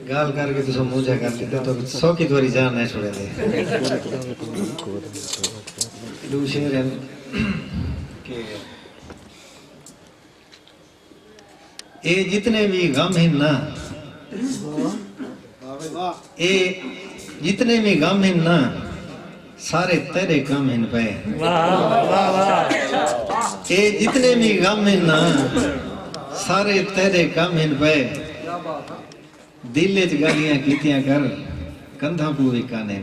गाल करके तो सब मुझे कर लेते तो 100 की द्वारी जान नहीं छोड़े थे दूसरे के ये जितने भी गम हैं ना ये जितने भी गम हैं ना सारे तेरे गम हैं पे ये जितने भी गम हैं ना सारे तेरे गम हैं पे दिल च गालियां कीतियां कर कंधा पूरी काने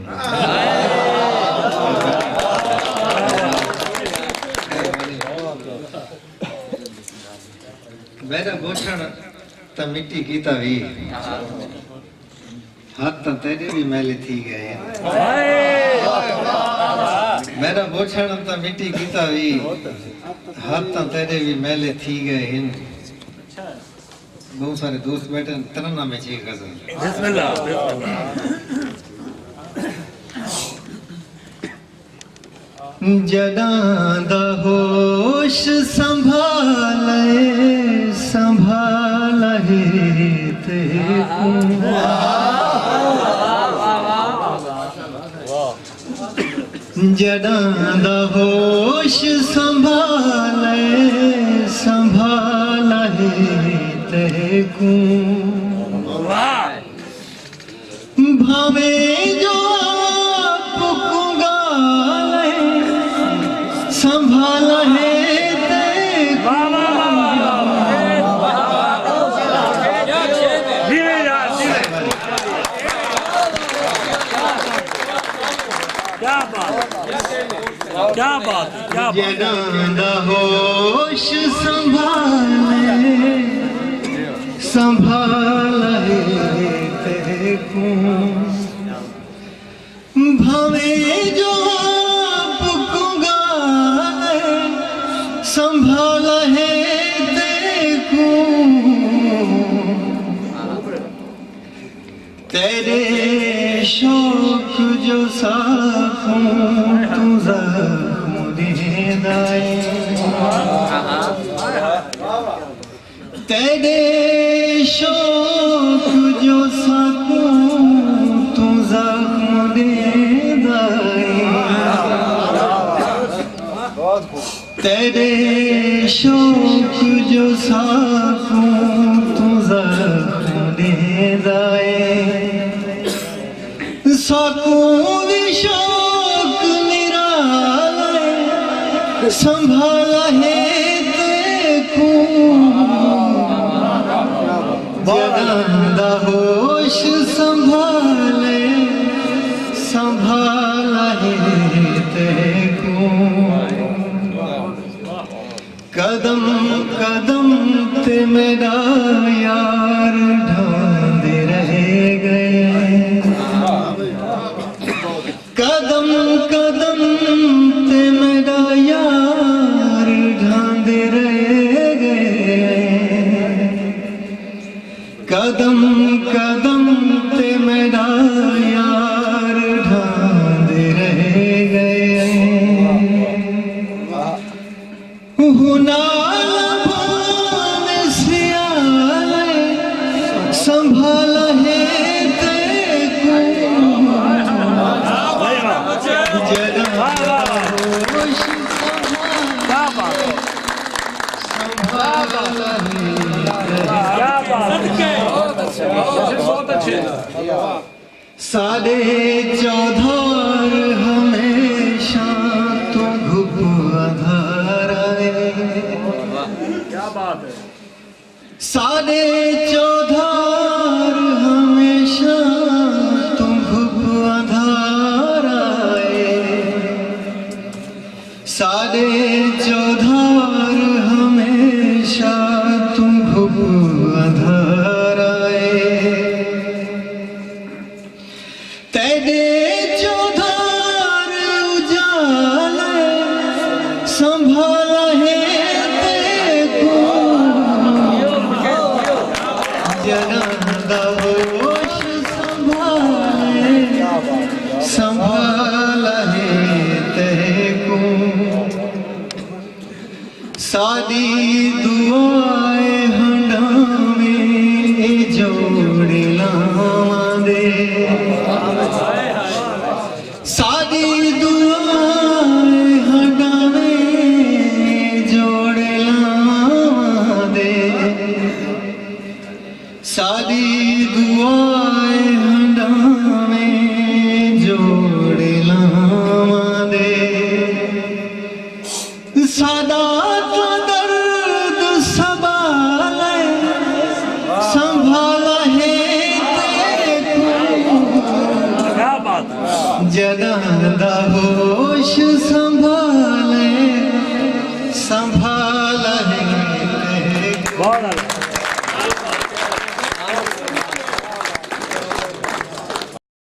मेरा गोछण त मिट्टी कीता भी हाथ तो तेरे भी मैले थी गए मेरा गोछण त मिट्टी कीता भी हाथ तो तेरे भी मैले थी गए बहुत सारे दोस्त बैठे तरन्ना में चाहिए गजल बिस्मिल्लाह जड़ां दा होश संभाले संभाले ते जड़ां दा होश संभाले संभाले ते को भावे जो संभाला है क्या बात जड़ा होश संभाले संभाले तेरे को भावे जो संभाला है देखो तेरे शौक जो साखों तू ज़ख्म दे दाए तेरे शौक जो साखों तू ज़ख्म दे दाए तेरे शौक जो साखों तू ज़ख्म दे दाए साखों भी शौक निराले संभाला है देखो जड़ा होश संभाले संभाला है देखो कदम कदम ते मेरा यार ढांढे रह गए कदम कदम ते मेरा यार ढांढे रह गए कदम कदम ते मेरा यार ढांढे रह गए संभाला है देखो सारे चौधार हमेशा तो घुप आधार क्या बात है सारे चौधार हमेशा तुम घुप आधार आए सारे चौधार हमेशा तुम घुप आधार आए तेरे चौधार उजाले संभाला है देखो दुआए हंडावे जोड़े लावांदे सादी दुआए हंडावे जोड़े लावांदे सादी दुआए हंडावे जोड़े लावांदे सादा तो दर्द संभाले संभाला है क्या बात जदा होश संभाले संभाला है बहुत